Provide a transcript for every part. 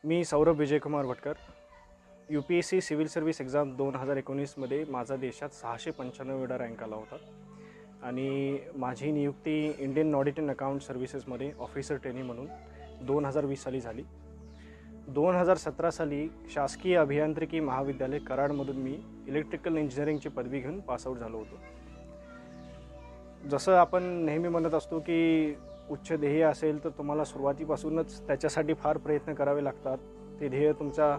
मी Saurabh Vijaykumar Bhatkar. UPSC civil service exam 2019मध्ये माझा देशात 695 रँक आला होता आणि माझी नियुक्ती इंडियन ऑडिट अँड अकाउंट सर्व्हिसेसमध्ये ऑफिसर ट्रेनी म्हणून 2020 साली झाली. 2017 साली शासकीय अभियांत्रिकी महाविद्यालय कराडमधून मी इलेक्ट्रिकल इंजिनिअरिंगची पदवी घेऊन पासआउट झालो होतो. जसं आपण नेहमी म्हणत असतो की उच्च ध्येय असेल तर तुम्हाला सुरुवातीपासूनच त्याच्यासाठी फार प्रयत्न करावे लागतात. ते ध्येय तुमच्या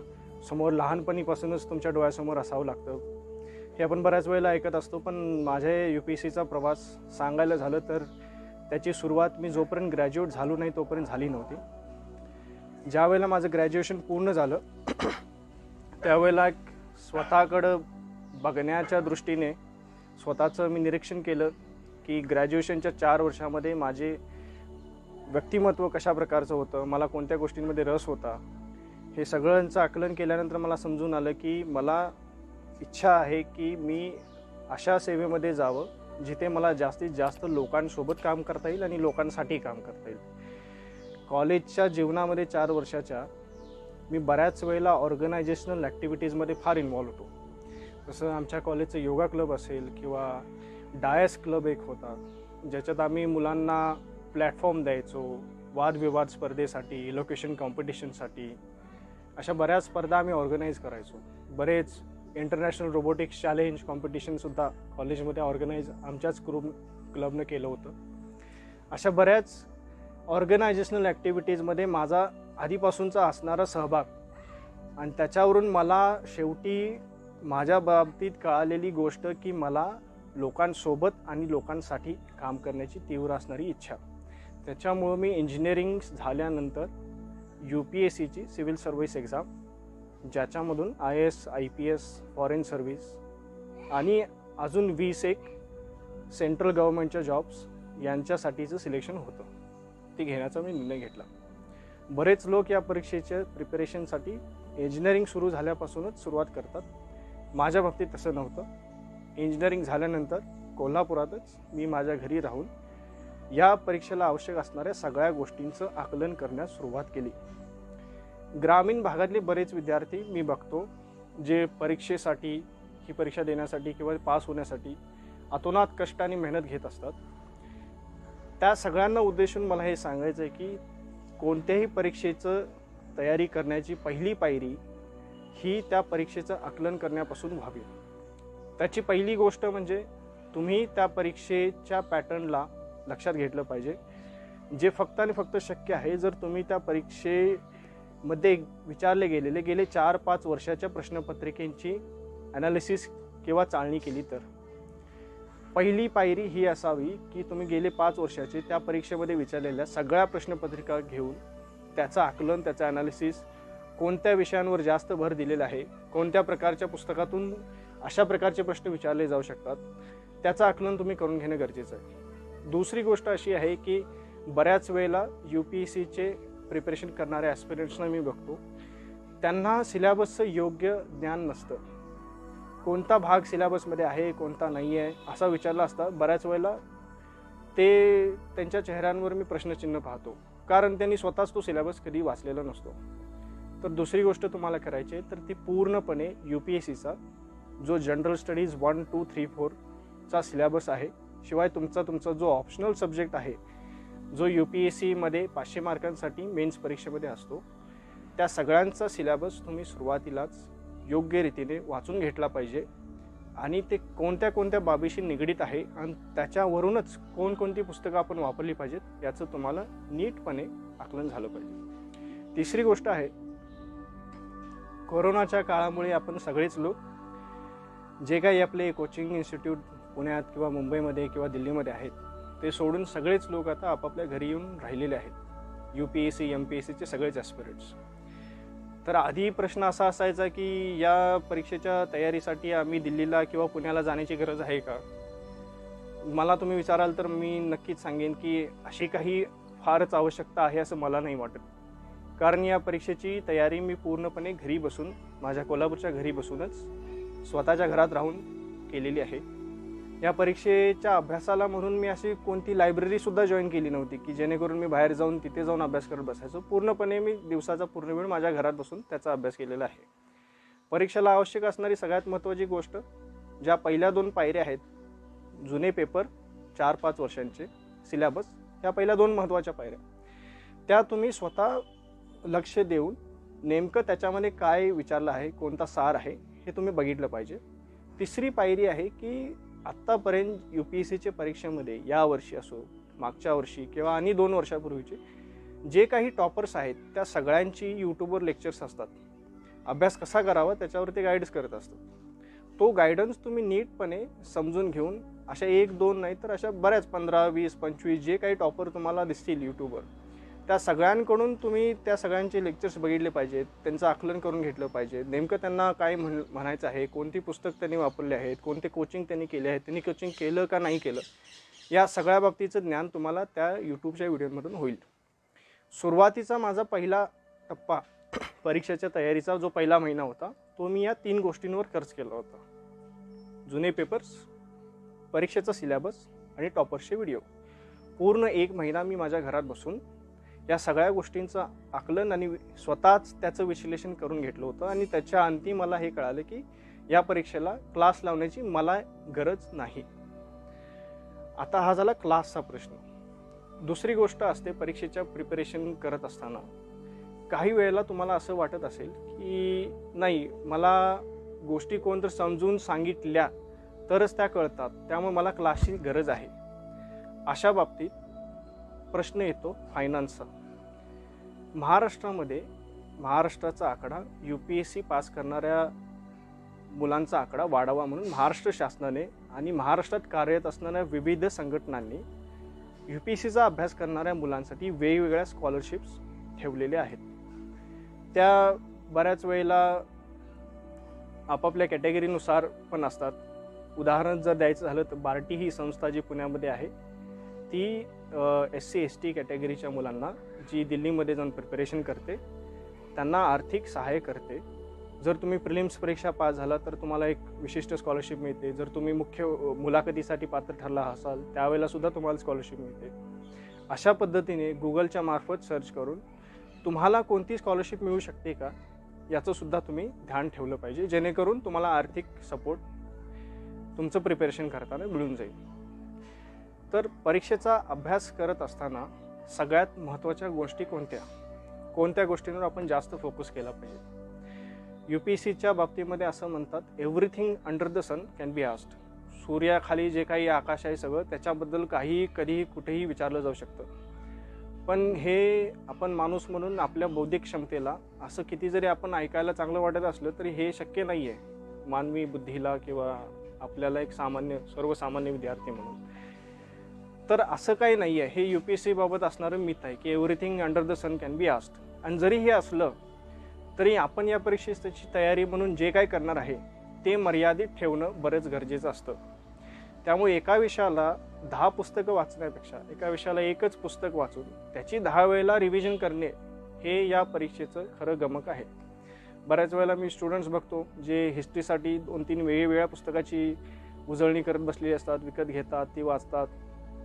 समोर लहानपणीपासूनच तुमच्या डोळ्यासमोर असावं लागतं. हे आपण बऱ्याच वेळेला ऐकत असतो, पण माझ्या UPSCचा प्रवास सांगायला झालं तर त्याची सुरुवात मी जोपर्यंत ग्रॅज्युएट झालो नाही तोपर्यंत झाली नव्हती. ज्या वेळेला माझं ग्रॅज्युएशन पूर्ण झालं त्यावेळेला स्वतःकडं बघण्याच्या दृष्टीने स्वतःचं मी निरीक्षण केलं की ग्रॅज्युएशनच्या 4 वर्षामध्ये माझे व्यक्तिमत्व कशा प्रकारचं होतं, मला कोणत्या गोष्टींमध्ये रस होता, हे सगळ्यांचं आकलन केल्यानंतर मला समजून आलं की मला इच्छा आहे की मी अशा सेवेमध्ये जावं जिथे मला जास्तीत जास्त लोकांसोबत काम करता येईल आणि लोकांसाठी काम करता येईल. कॉलेजच्या जीवनामध्ये 4 वर्षाच्या मी बऱ्याच वेळेला ऑर्गनायझेशनल ॲक्टिव्हिटीजमध्ये फार इन्व्हॉल्व होतो. जसं आमच्या कॉलेजचं योगा क्लब असेल किंवा डायस क्लब एक होता, ज्याच्यात आम्ही मुलांना प्लॅटफॉर्म द्यायचो वादविवाद स्पर्धेसाठी, इलोकेशन कॉम्पिटिशनसाठी. अशा बऱ्याच स्पर्धा आम्ही ऑर्गनाईज करायचो. बरेच इंटरनॅशनल रोबोटिक्स चॅलेंज कॉम्पिटिशनसुद्धा कॉलेजमध्ये ऑर्गनाईज आमच्याच क्लबनं केलं होतं. अशा बऱ्याच ऑर्गनायझेशनल ॲक्टिव्हिटीजमध्ये माझा आधीपासूनचा असणारा सहभाग आणि त्याच्यावरून मला शेवटी माझ्या बाबतीत कळालेली गोष्ट की मला लोकांसोबत आणि लोकांसाठी काम करण्याची तीव्र असणारी इच्छा. त्याच्यामुळं मी इंजिनिअरिंग झाल्यानंतर UPSCची सिव्हिल सर्व्हिस एक्झाम, ज्याच्यामधून IAS, IPS, फॉरेन सर्व्हिस आणि अजून 21 सेंट्रल गव्हर्नमेंटच्या जॉब्स यांच्यासाठीचं सिलेक्शन होतं, ते घेण्याचा मी निर्णय घेतला. बरेच लोक या परीक्षेच्या प्रिपरेशनसाठी इंजिनिअरिंग सुरू झाल्यापासूनच सुरुवात करतात. माझ्या बाबतीत तसं नव्हतं. इंजिनिअरिंग झाल्यानंतर कोल्हापुरातच मी माझ्या घरी राहून या परीक्षेला आवश्यक असणाऱ्या सगळ्या गोष्टींचं आकलन करण्यास सुरुवात केली. ग्रामीण भागातले बरेच विद्यार्थी मी बघतो जे परीक्षेसाठी, ही परीक्षा देण्यासाठी किंवा पास होण्यासाठी अतोनात कष्ट आणि मेहनत घेत असतात. त्या सगळ्यांना उद्देशून मला हे सांगायचं आहे की कोणत्याही परीक्षेचं तयारी करण्याची पहिली पायरी ही त्या परीक्षेचं आकलन करण्यापासून व्हावी. त्याची पहिली गोष्ट म्हणजे तुम्ही त्या परीक्षेच्या पॅटर्नला लक्षात घेतलं पाहिजे, जे फक्त आणि फक्त शक्य आहे जर तुम्ही त्या परीक्षेमध्ये विचारले गेले 4-5 वर्षाच्या प्रश्नपत्रिकेची ॲनालिसिस किंवा चाळणी केली तर. पहिली पायरी ही असावी की तुम्ही गेले 5 वर्षाचे त्या परीक्षेमध्ये विचारलेल्या सगळ्या प्रश्नपत्रिका घेऊन त्याचं आकलन, त्याचं ॲनालिसिस, कोणत्या विषयांवर जास्त भर दिलेला आहे, कोणत्या प्रकारच्या पुस्तकातून अशा प्रकारचे प्रश्न विचारले जाऊ शकतात, त्याचं आकलन तुम्ही करून घेणं गरजेचं आहे. दुसरी गोष्ट अशी आहे की बऱ्याच वेळेला UPSCचे प्रिपरेशन करणारे ॲस्पिरंट्सना मी बघतो, त्यांना सिलेबसचं योग्य ज्ञान नसतं. कोणता भाग सिलेबसमध्ये आहे, कोणता नाही आहे असा विचारला असता बऱ्याच वेळेला ते त्यांच्या चेहऱ्यांवर मी प्रश्नचिन्ह पाहतो, कारण त्यांनी स्वतःच तो सिलेबस कधी वाचलेला नसतो. तर दुसरी गोष्ट तुम्हाला करायची आहे तर ती पूर्णपणे UPSCचा जो जनरल स्टडीज 1, 2, 3, 4चा सिलेबस आहे, शिवाय तुमचा जो ऑप्शनल सब्जेक्ट आहे जो UPSCमध्ये 500 मार्कांसाठी मेन्स परीक्षेमध्ये असतो, त्या सगळ्यांचा सिलेबस तुम्ही सुरुवातीलाच योग्य रीतीने वाचून घेतला पाहिजे आणि ते कोणत्या कोणत्या बाबीशी निगडीत आहे आणि त्याच्यावरूनच कोणकोणती पुस्तकं आपण वापरली पाहिजेत याचं तुम्हाला नीटपणे आकलन झालं पाहिजे. तिसरी गोष्ट आहे, कोरोनाच्या काळामुळे आपण सगळेच लोक जे काही आपले कोचिंग इन्स्टिट्यूट पुण्यात किंवा मुंबईमध्ये किंवा दिल्लीमध्ये आहेत ते सोडून सगळेच लोक आता आपापल्या घरी येऊन राहिलेले आहेत, UPSC MPSCचे सगळेच ॲस्पिरंट्स. तर आधी प्रश्न असा असायचा की या परीक्षेच्या तयारीसाठी आम्ही दिल्लीला किंवा पुण्याला जाण्याची गरज आहे का. मला तुम्ही विचाराल तर मी नक्कीच सांगेन की अशी काही फारच आवश्यकता आहे असं मला नाही वाटत, कारण या परीक्षेची तयारी मी पूर्णपणे घरी बसून, माझ्या कोल्हापूरच्या घरी बसूनच स्वतःच्या घरात राहून केलेली आहे. या परीक्षेच्या अभ्यासाला म्हणून मी अशी कोणती लायब्ररीसुद्धा जॉईन केली नव्हती की जेणेकरून मी बाहेर जाऊन तिथे जाऊन अभ्यास करत बसायचो. पूर्णपणे मी दिवसाचा पूर्ण वेळ माझ्या घरात बसून त्याचा अभ्यास केलेला आहे. परीक्षेला आवश्यक असणारी सगळ्यात महत्त्वाची गोष्ट, ज्या पहिल्या 2 पायऱ्या आहेत, जुने पेपर 4-5 वर्षांचे, सिलेबस, ह्या पहिल्या 2 महत्त्वाच्या पायऱ्या, त्या तुम्ही स्वतः लक्ष देऊन नेमकं त्याच्यामध्ये काय विचारलं आहे, कोणता सार आहे, हे तुम्ही बघितलं पाहिजे. तिसरी पायरी आहे की आत्तापर्यंत UPSCच्या परीक्षेमध्ये यावर्षी असो, मागच्या वर्षी किंवा आणि 2 वर्षापूर्वीचे जे काही टॉपर्स आहेत त्या सगळ्यांची यूट्यूबवर लेक्चर्स असतात. अभ्यास कसा करावा त्याच्यावर ते गाईड्स करत असतात. तो गायडन्स तुम्ही नीटपणे समजून घेऊन अशा 1-2 नाही तर अशा बऱ्याच 15, 20, 25 जे काही टॉपर तुम्हाला दिसतील यूट्यूबवर, त्या सगळ्यांकडून तुम्ही त्या सगळ्यांचे लेक्चर्स बघितले पाहिजेत, त्यांचं आकलन करून घेतलं पाहिजे. नेमकं त्यांना काय म्हणायचं आहे, कोणती पुस्तक त्यांनी वापरले आहेत, कोणते कोचिंग त्यांनी केले आहेत, त्यांनी कोचिंग केलं का नाही केलं, या सगळ्या बाबतीचं ज्ञान तुम्हाला त्या यूट्यूबच्या व्हिडिओमधून होईल. सुरुवातीचा माझा पहिला टप्पा परीक्षेच्या तयारीचा जो पहिला महिना होता तो मी या 3 गोष्टींवर खर्च केला होता. जुने पेपर्स, परीक्षेचा सिलेबस आणि टॉपर्सचे व्हिडिओ. पूर्ण 1 महिना मी माझ्या घरात बसून या सगळ्या गोष्टींचं आकलन आणि स्वतःच त्याचं विश्लेषण करून घेतलं होतं. आणि त्याच्या अंती मला हे कळालं की या परीक्षेला क्लास लावण्याची मला गरज नाही. आता हा झाला क्लासचा प्रश्न. दुसरी गोष्ट असते, परीक्षेच्या प्रिपरेशन करत असताना काही वेळेला तुम्हाला असं वाटत असेल की नाही, मला गोष्टी कोणतर समजून सांगितल्या तरच त्या कळतात, त्यामुळे मला क्लासची गरज आहे. अशा बाबतीत प्रश्न येतो फायनान्सचा. महाराष्ट्राचा आकडा UPSC पास करणाऱ्या मुलांचा आकडा वाढावा म्हणून महाराष्ट्र शासनाने आणि महाराष्ट्रात कार्यरत असणाऱ्या विविध संघटनांनी UPSCचा अभ्यास करणाऱ्या मुलांसाठी वेगवेगळ्या स्कॉलरशिप्स ठेवलेल्या आहेत. त्या बऱ्याच वेळेला आपापल्या कॅटेगरीनुसार पण असतात. उदाहरण जर द्यायचं झालं तर बार्टी ही संस्था जी पुण्यामध्ये आहे ती SC/ST कॅटेगरीच्या मुलांना, जी दिल्लीमध्ये जाऊन प्रिपरेशन करते, त्यांना आर्थिक सहाय्य करते. जर तुम्ही प्रिलिम्स परीक्षा पास झाला तर तुम्हाला एक विशिष्ट स्कॉलरशिप मिळते. जर तुम्ही मुख्य मुलाखतीसाठी पात्र ठरला असाल त्यावेळेलासुद्धा तुम्हाला स्कॉलरशिप मिळते. अशा पद्धतीने गुगलच्या मार्फत सर्च करून तुम्हाला कोणती स्कॉलरशिप मिळू शकते का याचंसुद्धा तुम्ही ध्यान ठेवलं पाहिजे, जेणेकरून तुम्हाला आर्थिक सपोर्ट तुमचं प्रिपरेशन करताना मिळून जाईल. तर परीक्षेचा अभ्यास करत असताना सगळ्यात महत्त्वाच्या गोष्टी कोणत्या गोष्टींवर आपण जास्त फोकस केला पाहिजे. UPSCच्या बाबतीमध्ये असं म्हणतात, everything under the sun can be asked. सूर्याखाली जे काही आकाश आहे सगळं, त्याच्याबद्दल काहीही कधीही कुठेही विचारलं जाऊ शकतं. पण हे आपण माणूस म्हणून आपल्या बौद्धिक क्षमतेला असं किती जरी आपण ऐकायला चांगलं वाटत असलं तरी हे शक्य नाही आहे मानवी बुद्धीला किंवा आपल्याला एक सर्वसामान्य विद्यार्थी म्हणून. तर असं काही नाही आहे. हे UPSC बाबत असणारं मिथ आहे की everything under the sun can be asked. आणि जरी हे असलं तरी आपण या परीक्षेची तयारी म्हणून जे काय करणार आहे ते मर्यादित ठेवणं बरंच गरजेचं असतं. त्यामुळे एका विषयाला 10 पुस्तकं वाचण्यापेक्षा एका विषयाला एकच पुस्तक वाचून त्याची 10 वेळेला रिव्हिजन करणे हे या परीक्षेचं खरं गमक आहे. बऱ्याच वेळेला मी स्टुडंट्स बघतो जे हिस्ट्रीसाठी 2-3 वेगवेगळ्या पुस्तकाची उजळणी करत बसलेली असतात, विकत घेतात, ती वाचतात,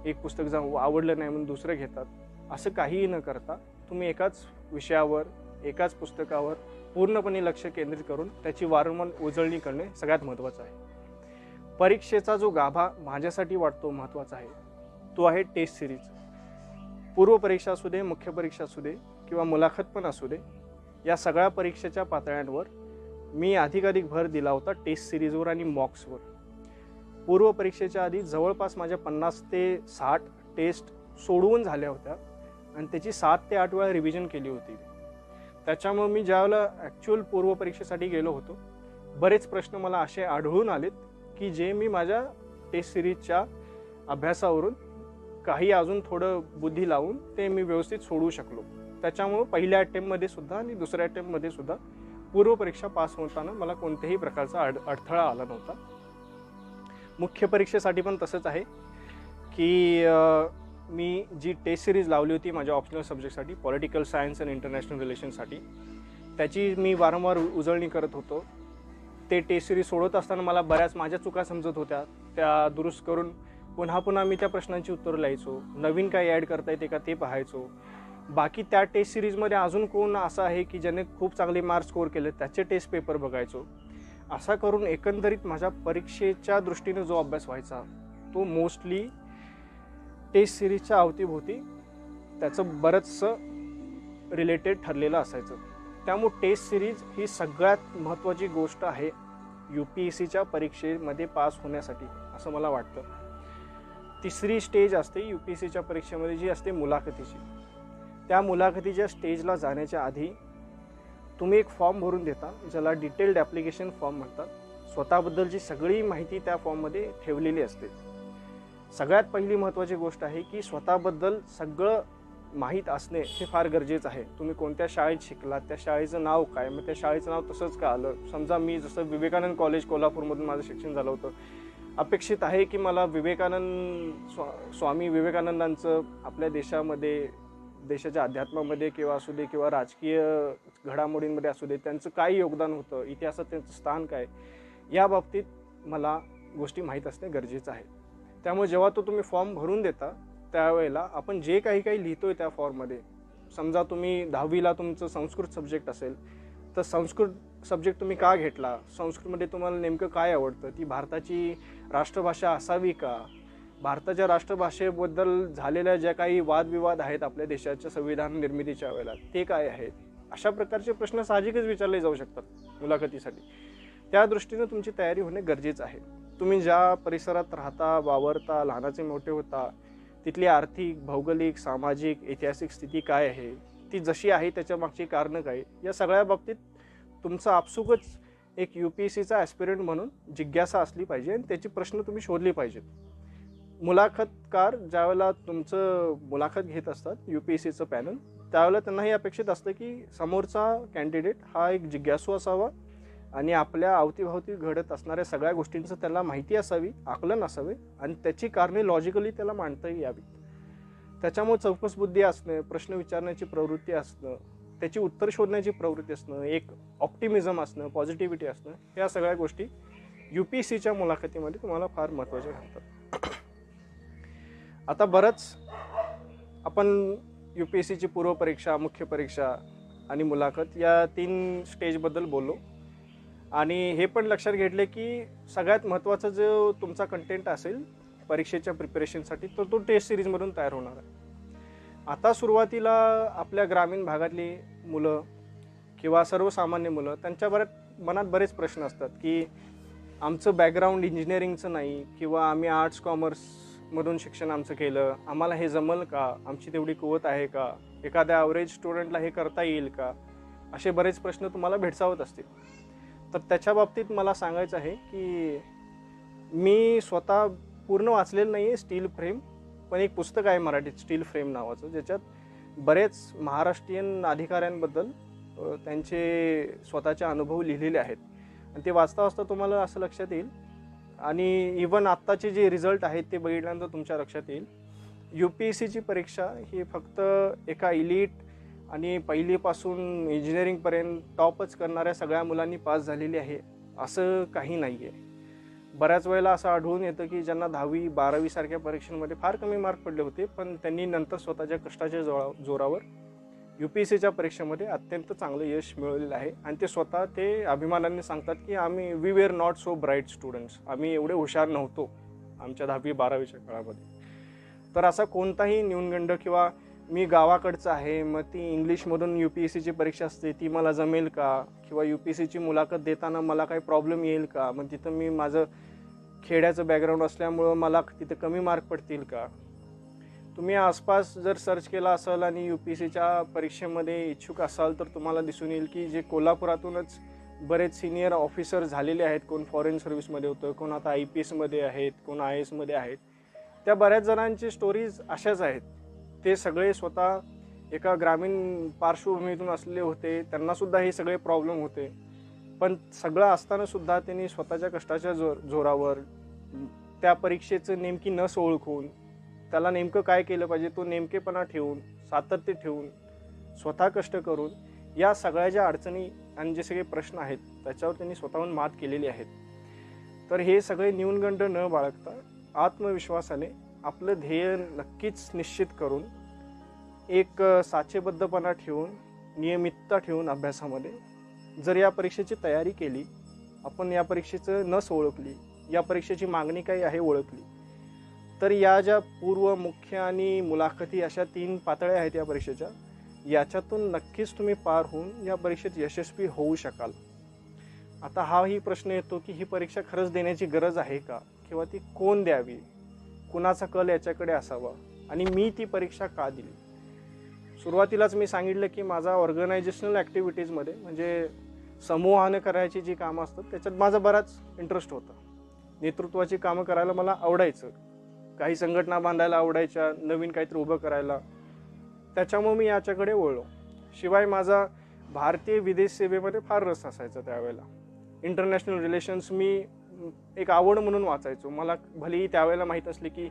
एक पुस्तक जर आवडलं नाही म्हणून दुसरं घेतात. असं काहीही न करता तुम्ही एकाच विषयावर, एकाच पुस्तकावर पूर्णपणे लक्ष केंद्रित करून त्याची वारंवार उजळणी करणे सगळ्यात महत्त्वाचं आहे. परीक्षेचा जो गाभा माझ्यासाठी वाटतो महत्त्वाचा आहे तो आहे टेस्ट सिरीज. पूर्व परीक्षा असू दे, मुख्य परीक्षा असू दे किंवा मुलाखत पण असू दे, या सगळ्या परीक्षेच्या पातळ्यांवर मी अधिकाधिक भर दिला होता टेस्ट सिरीजवर आणि मॉक्सवर. पूर्व परीक्षेच्या आधी जवळपास माझ्या 50 ते 60 टेस्ट सोडवून झाल्या होत्या आणि त्याची 7 ते 8 वेळा रिव्हिजन केली होती. त्याच्यामुळे मी ज्यावेळेला ॲक्च्युअल पूर्व परीक्षेसाठी गेलो होतो, बरेच प्रश्न मला असे आढळून आलेत की जे मी माझ्या टेस्ट सिरीजच्या अभ्यासावरून काही अजून थोडं बुद्धी लावून ते मी व्यवस्थित सोडवू शकलो. त्याच्यामुळं पहिल्या अटेम्प्टमध्ये सुद्धा आणि दुसऱ्या अटेम्प्टमध्ये सुद्धा पूर्व परीक्षा पास होताना मला कोणत्याही प्रकारचा अडथळा आला नव्हता. मुख्य परीक्षेसाठी पण तसंच आहे की मी जी टेस्ट सिरीज लावली होती माझ्या ऑप्शनल सब्जेक्टसाठी, पॉलिटिकल सायन्स अँड इंटरनॅशनल रिलेशनसाठी, त्याची मी वारंवार उजळणी करत होतो. ते टेस्ट सिरीज सोडवत असताना मला बऱ्याच माझ्या चुका समजत होत्या, त्या दुरुस्त करून पुन्हा पुन्हा मी त्या प्रश्नांची उत्तरं लिहायचो. नवीन काही ॲड करता येते का ते पाहायचो. बाकी त्या टेस्ट सिरीजमध्ये अजून कोण असं आहे की ज्याने खूप चांगले मार्क्स स्कोअर केले, त्याचे टेस्ट पेपर बघायचो. असा करून एकंदरीत माझ्या परीक्षेच्या दृष्टीने जो अभ्यास व्हायचा तो मोस्टली टेस्ट सिरीजच्या अवतीभोवती त्याचं बरंचसं रिलेटेड ठरलेलं असायचं. त्यामुळे टेस्ट सिरीज ही सगळ्यात महत्त्वाची गोष्ट आहे UPSCच्या परीक्षेमध्ये पास होण्यासाठी असं मला वाटतं. तिसरी स्टेज असते UPSCच्या परीक्षेमध्ये जी असते मुलाखतीची. त्या मुलाखतीच्या स्टेजला जाण्याच्या आधी तुम्ही एक फॉर्म भरून देता ज्याला डिटेल्ड ॲप्लिकेशन फॉर्म म्हणतात. स्वतःबद्दलची सगळी माहिती त्या फॉर्ममध्ये ठेवलेली असते. सगळ्यात पहिली महत्त्वाची गोष्ट आहे की स्वतःबद्दल सगळं माहीत असणे हे फार गरजेचं आहे. तुम्ही कोणत्या शाळेत शिकलात, त्या शाळेचं नाव काय, मग त्या शाळेचं नाव तसंच का आलं. समजा मी जसं विवेकानंद कॉलेज कोल्हापूरमधून माझं शिक्षण झालं होतं, अपेक्षित आहे की मला स्वामी विवेकानंदांचं आपल्या देशामध्ये, देशाच्या अध्यात्मामध्ये किंवा असू दे किंवा राजकीय घडामोडींमध्ये असू दे, त्यांचं काय योगदान होतं, इतिहासात त्यांचं स्थान काय, या बाबतीत मला गोष्टी माहीत असणे गरजेचं आहे. त्यामुळे जेव्हा तुम्ही फॉर्म भरून देता त्यावेळेला आपण जे काही लिहितोय त्या फॉर्ममध्ये, समजा तुम्ही 10वीला तुमचं संस्कृत सब्जेक्ट असेल तर संस्कृत सब्जेक्ट तुम्ही का घेतला, संस्कृतमध्ये तुम्हाला नेमकं काय आवडतं, ती भारताची राष्ट्रभाषा असावी का, भारताच्या राष्ट्रभाषेबद्दल झालेल्या ज्या काही वादविवाद आहेत आपल्या देशाच्या संविधान निर्मितीच्या वेळेला ते काय आहेत, अशा प्रकारचे प्रश्न साहजिकच विचारले जाऊ शकतात मुलाखतीसाठी. त्या दृष्टीने तुमची तयारी होणे गरजेचं आहे. तुम्ही ज्या परिसरात राहता, वावरता, लहानाचे मोठे होता, तिथली आर्थिक, भौगोलिक, सामाजिक, ऐतिहासिक स्थिती काय आहे, ती जशी आहे त्याच्या मागची कारणं काय, या सगळ्या बाबतीत तुमचं आपसुकच एक UPSCचा ॲस्पिरंट म्हणून जिज्ञासा असली पाहिजे आणि त्याची प्रश्न तुम्ही शोधले पाहिजेत. मुलाखतकार ज्यावेळेला तुमचं मुलाखत घेत असतात UPSCचं पॅनल, त्यावेळेला त्यांना हे अपेक्षित असतं की समोरचा कॅन्डिडेट हा एक जिज्ञासू असावा आणि आपल्या अवतीभोवती घडत असणाऱ्या सगळ्या गोष्टींचं त्याला माहिती असावी, आकलन असावे आणि त्याची कारणे लॉजिकली त्याला मांडताही यावी. त्याच्यामुळे चौकस बुद्धी असणं, प्रश्न विचारण्याची प्रवृत्ती असणं, त्याची उत्तर शोधण्याची प्रवृत्ती असणं, एक ऑप्टिमिझम असणं, पॉझिटिव्हिटी असणं, या सगळ्या गोष्टी UPSCच्या मुलाखतीमध्ये तुम्हाला फार महत्त्वाच्या ठरतात. आता बरंच आपण UPSCची पूर्वपरीक्षा, मुख्य परीक्षा आणि मुलाखत या 3 स्टेजबद्दल बोललो आणि हे पण लक्षात घेतले की सगळ्यात महत्त्वाचा जो तुमचा कंटेंट असेल परीक्षेच्या प्रिपरेशनसाठी तर तो टेस्ट सिरीजमधून तयार होणार आहे. आता सुरुवातीला आपल्या ग्रामीण भागातली मुलं किंवा सर्वसामान्य मुलं, त्यांच्या मनात बरेच प्रश्न असतात की आमचं बॅकग्राऊंड इंजिनिअरिंगचं नाही किंवा आम्ही आर्ट्स कॉमर्समधून शिक्षण आमचं केलं, आम्हाला हे जमल का, आमची तेवढी कुवत आहे का, एखाद्या ॲव्हरेज स्टुडंटला हे करता येईल का, असे बरेच प्रश्न तुम्हाला भेडसावत असतील. तर त्याच्या बाबतीत मला सांगायचं आहे की मी स्वतः पूर्ण वाचलेलं नाही आहे स्टील फ्रेम, पण एक पुस्तक आहे मराठीत स्टील फ्रेम नावाचं, ज्याच्यात बरेच महाराष्ट्रीयन अधिकाऱ्यांबद्दल त्यांचे स्वतःचे अनुभव लिहिलेले आहेत आणि ते वाचता वाचता तुम्हाला असं लक्षात येईल आणि इवन आत्ताचे जे रिझल्ट आहेत ते बघितल्यानंतर तुमच्या लक्षात येईल UPSCची परीक्षा ही फक्त एका इलीट आणि पहिलीपासून इंजिनिअरिंगपर्यंत टॉपच करणाऱ्या सगळ्या मुलांनी पास झालेली आहे असं काही नाही आहे. बऱ्याच वेळेला असं आढळून येतं की ज्यांना 10वी 12वी सारख्या परीक्षांमध्ये फार कमी मार्क पडले होते, पण त्यांनी नंतर स्वतःच्या कष्टाच्या जोरावर UPSCच्या परीक्षेमध्ये अत्यंत चांगलं यश मिळवलेलं आहे आणि ते स्वतः ते अभिमानाने सांगतात की we were not so bright students, आम्ही एवढे हुशार नव्हतो आमच्या 10वी 12वीच्या काळामध्ये. तर असा कोणताही न्यूनगंड किंवा मी गावाकडचं आहे मग ती इंग्लिशमधून UPSCची परीक्षा असते ती मला जमेल का, किंवा UPSCची मुलाखत देताना मला काही प्रॉब्लेम येईल का, मग तिथं मी माझं खेड्याचं बॅकग्राऊंड असल्यामुळं मला तिथं कमी मार्क पडतील का. तुम्ही आसपास जर सर्च केला असाल आणि UPSCच्या परीक्षेमध्ये इच्छुक असाल तर तुम्हाला दिसून येईल की जे कोल्हापुरातूनच बरेच सिनियर ऑफिसर झालेले आहेत, कोण फॉरेन सर्व्हिसमध्ये होतं, कोण आता IPSमध्ये आहेत, कोण IASमध्ये आहेत, त्या बऱ्याच जणांची स्टोरीज अशाच आहेत. ते सगळे स्वतः एका ग्रामीण पार्श्वभूमीतून असलेले होते, त्यांनासुद्धा हे सगळे प्रॉब्लेम होते, पण सगळं असतानासुद्धा त्यांनी स्वतःच्या कष्टाच्या जोरावर त्या परीक्षेचं नेमकी नस ओळखून त्याला नेमकं काय केलं पाहिजे तो नेमकेपणा ठेवून, सातत्य ठेवून, स्वतः कष्ट करून या सगळ्या ज्या अडचणी आणि जे सगळे प्रश्न आहेत त्याच्यावर त्यांनी स्वतःहून मात केलेली आहेत. तर हे सगळे न्यूनगंड न बाळगता आत्मविश्वासाने आपलं ध्येय नक्कीच निश्चित करून एक साचेबद्धपणा ठेवून नियमितता ठेवून अभ्यासामध्ये जर या परीक्षेची तयारी केली, आपण या परीक्षेचं नस ओळखली, या परीक्षेची मागणी काय आहे ओळखली, तर या ज्या पूर्व, मुख्य आणि मुलाखती अशा 3 पातळ्या आहेत या परीक्षेच्या, याच्यातून नक्कीच तुम्ही पार होऊन या परीक्षेत यशस्वी होऊ शकाल. आता हाही प्रश्न येतो की ही परीक्षा खरंच देण्याची गरज आहे का, किंवा ती कोण द्यावी, कुणाचा कल याच्याकडे असावा आणि मी ती परीक्षा का दिली. सुरुवातीलाच मी सांगितलं की माझा ऑर्गनायझेशनल ॲक्टिव्हिटीजमध्ये म्हणजे समूहानं करायची जी कामं असतात त्याच्यात माझा बराच इंटरेस्ट होता. नेतृत्वाची कामं करायला मला आवडायचं, काही संघटना बांधायला आवडायच्या, नवीन काहीतरी उभं करायला, त्याच्यामुळे मी याच्याकडे वळलो. शिवाय माझा भारतीय विदेश सेवेमध्ये फार रस असायचा त्यावेळेला. इंटरनॅशनल रिलेशन्स मी एक आवड म्हणून वाचायचो. मला भलेही त्यावेळेला माहीत असले की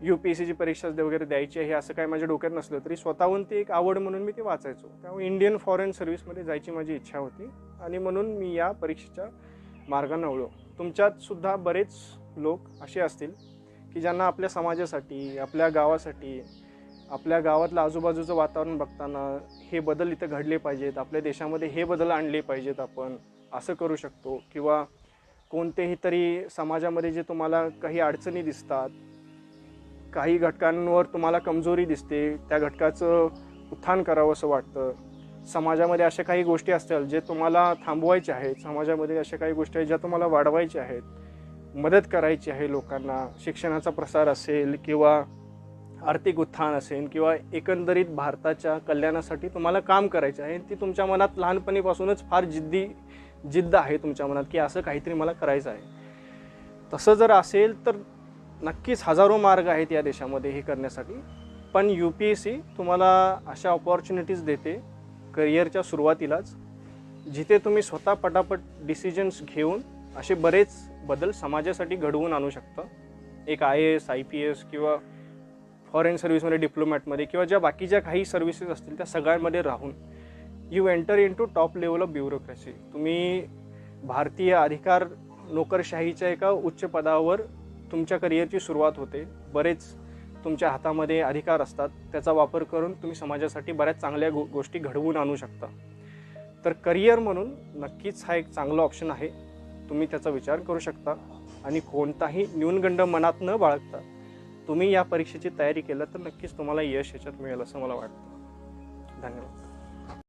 UPSCची परीक्षा वगैरे द्यायची आहे असं काही माझ्या डोक्यात नसलं तरी स्वतःहून ती एक आवड म्हणून मी ती वाचायचो. त्यामुळे इंडियन फॉरेन सर्व्हिसमध्ये जायची माझी इच्छा होती आणि म्हणून मी या परीक्षेच्या मार्गाने वळलो. तुमच्यात सुद्धा बरेच लोक असे असतील की ज्यांना आपल्या समाजासाठी, आपल्या गावासाठी, आपल्या गावातलं आजूबाजूचं वातावरण बघताना हे बदल इथं घडले पाहिजेत, आपल्या देशामध्ये हे बदल आणले पाहिजेत, आपण असं करू शकतो, किंवा कोणतेही तरी समाजामध्ये जे तुम्हाला काही अडचणी दिसतात, काही घटकांवर तुम्हाला कमजोरी दिसते, त्या घटकाचं उत्थान करावं असं वाटतं, समाजामध्ये अशा काही गोष्टी असतील जे तुम्हाला थांबवायच्या आहेत, समाजामध्ये अशा काही गोष्टी आहेत ज्या तुम्हाला वाढवायच्या आहेत, मदत करायची आहे लोकांना, शिक्षणाचा प्रसार असेल किंवा आर्थिक उत्थान असेल किंवा एकंदरीत भारताच्या कल्याणासाठी तुम्हाला काम करायचं आहे, ती तुमच्या मनात लहानपणीपासूनच फार जिद्द आहे तुमच्या मनात की असं काहीतरी मला करायचं आहे. तसं जर असेल तर नक्कीच हजारो मार्ग आहेत या देशामध्ये हे करण्यासाठी. पण UPSC तुम्हाला अशा ऑपॉर्च्युनिटीज देते करिअरच्या सुरुवातीलाच, जिथे तुम्ही स्वतः पटापट डिसिजन्स घेऊन असे बरेच बदल समाजासाठी घडवून आणू शकता. एक IAS, IPS किंवा फॉरेन सर्व्हिसमध्ये, डिप्लोमॅटमध्ये किंवा ज्या बाकीच्या काही सर्व्हिसेस असतील त्या सगळ्यांमध्ये राहून you enter in to top level of bureaucracy. तुम्ही भारतीय अधिकार नोकरशाहीच्या एका उच्च पदावर तुमच्या करिअरची सुरुवात होते. बरेच तुमच्या हातामध्ये अधिकार असतात, त्याचा वापर करून तुम्ही समाजासाठी बऱ्याच चांगल्या गोष्टी घडवून आणू शकता. तर करिअर म्हणून नक्कीच हा एक चांगला ऑप्शन आहे. तुम्ही त्याचा विचार करू शकता आणि कोणताही न्यूनगंड मनात न बाळगता तुम्ही या परीक्षेची तयारी केलं तर नक्कीच तुम्हाला यश याच्यात मिळेल असं मला वाटतं. धन्यवाद.